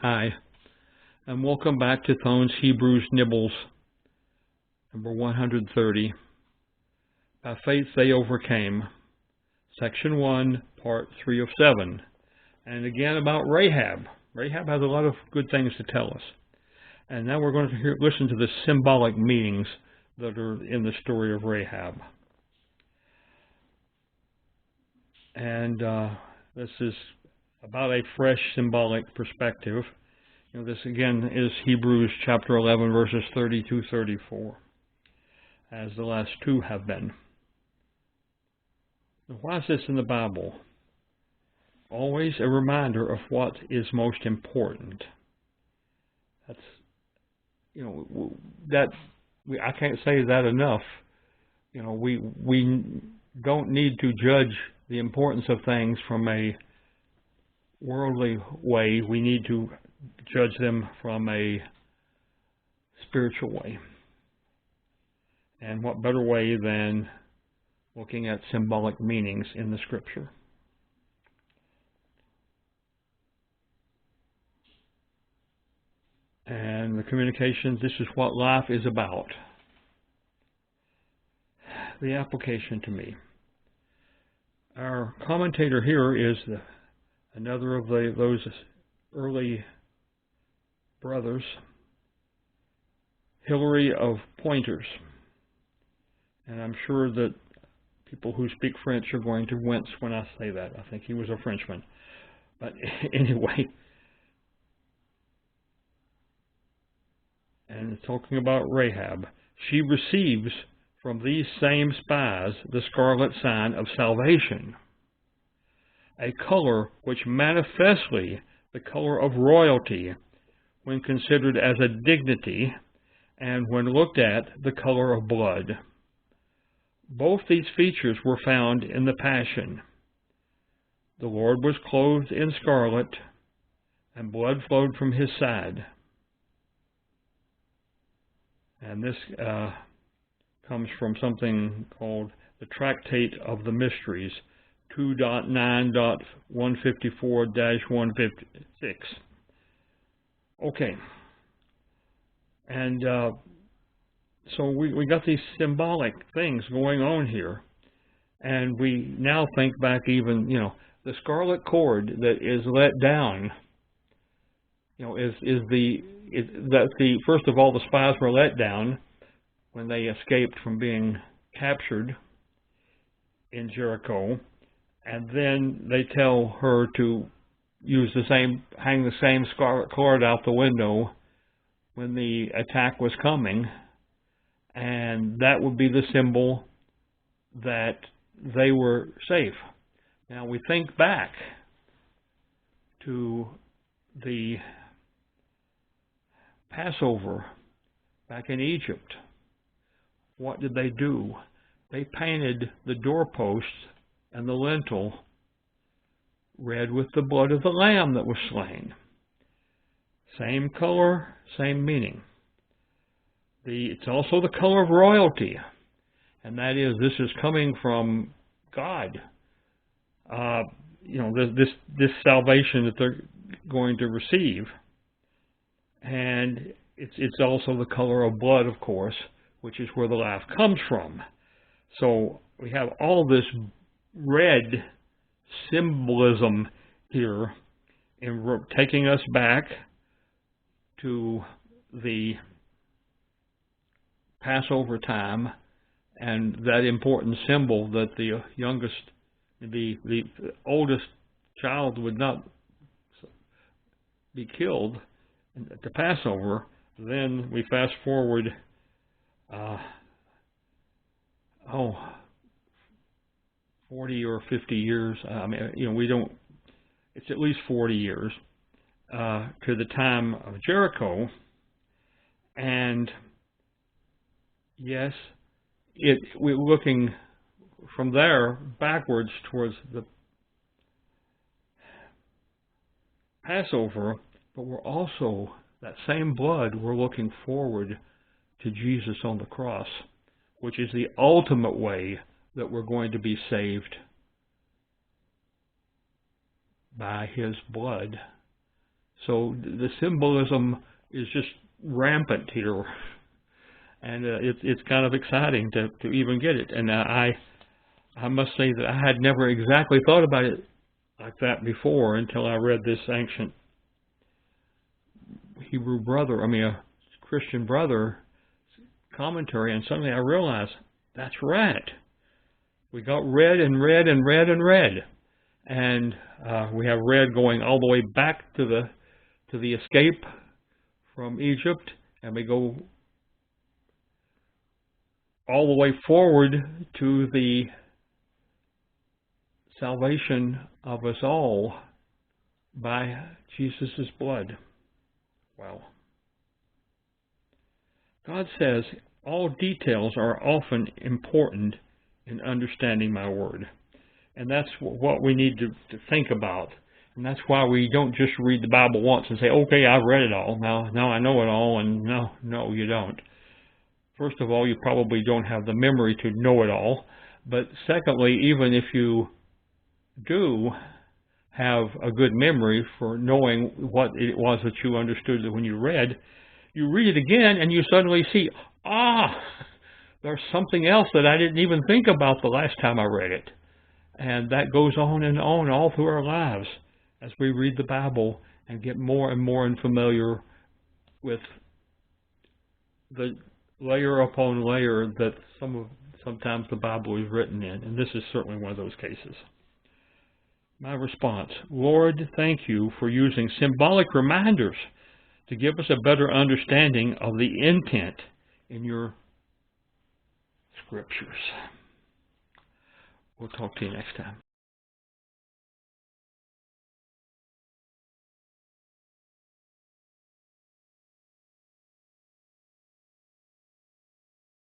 Hi, and welcome back to Thone's Hebrews Nibbles, number 130. By faith they overcame, section 1, part 3 of 7. And again about Rahab. Rahab has a lot of good things to tell us. And now we're going to listen to the symbolic meanings that are in the story of Rahab. And this is about a fresh symbolic perspective. This again is Hebrews chapter 11, verses 30-34, as the last two have been. Why is this in the Bible? Always a reminder of what is most important. That's, I can't say that enough. We don't need to judge the importance of things from a worldly way. We need to judge them from a spiritual way. And what better way than looking at symbolic meanings in the Scripture? And the communications, this is what life is about. The application to me. Our commentator here is another of those early brothers, Hilary of Poitiers. And I'm sure that people who speak French are going to wince when I say that. I think he was a Frenchman. But anyway, and talking about Rahab, she receives from these same spies the scarlet sign of salvation, a color which manifestly the color of royalty when considered as a dignity, and when looked at, the color of blood. Both these features were found in the Passion. The Lord was clothed in scarlet, and blood flowed from his side. And this comes from something called the Tractate of the Mysteries, 2.9.154-156. Okay. And so we got these symbolic things going on here. And we now think back even, the scarlet cord that is let down, first of all, the spies were let down when they escaped from being captured in Jericho. And then they tell her to hang the same scarlet cord out the window when the attack was coming, and that would be the symbol that they were safe. Now we think back to the Passover back in Egypt. What did they do? They painted the doorposts and the lintel red with the blood of the lamb that was slain. Same color, same meaning. It's also the color of royalty, and that is, this is coming from God. This salvation that they're going to receive, and it's also the color of blood, of course, which is where the life comes from. So we have all this red symbolism here in taking us back to the Passover time, and that important symbol that the oldest child would not be killed at the Passover. Then we fast forward 40 or 50 years. It's at least 40 years to the time of Jericho, and yes, we're looking from there backwards towards the Passover, but we're also, that same blood, we're looking forward to Jesus on the cross, which is the ultimate way that we're going to be saved, by his blood So the symbolism is just rampant here, and it's kind of exciting to even get it. And I must say that I had never exactly thought about it like that before until I read this ancient Hebrew brother, a Christian brother commentary, and suddenly I realized that's right. We got read and read and read and read, and we have read going all the way back to the escape from Egypt, and we go all the way forward to the salvation of us all by Jesus' blood. Wow. God says all details are often important in understanding my word. And that's what we need to think about. And that's why we don't just read the Bible once and say, okay, I've read it all. Now I know it all. And no, you don't. First of all, you probably don't have the memory to know it all. But secondly, even if you do have a good memory for knowing what it was that you understood when you read it again and you suddenly see, there's something else that I didn't even think about the last time I read it. And that goes on and on all through our lives as we read the Bible and get more and more familiar with the layer upon layer that sometimes the Bible is written in. And this is certainly one of those cases. My response: Lord, thank you for using symbolic reminders to give us a better understanding of the intent in your scriptures. We'll talk to you next time.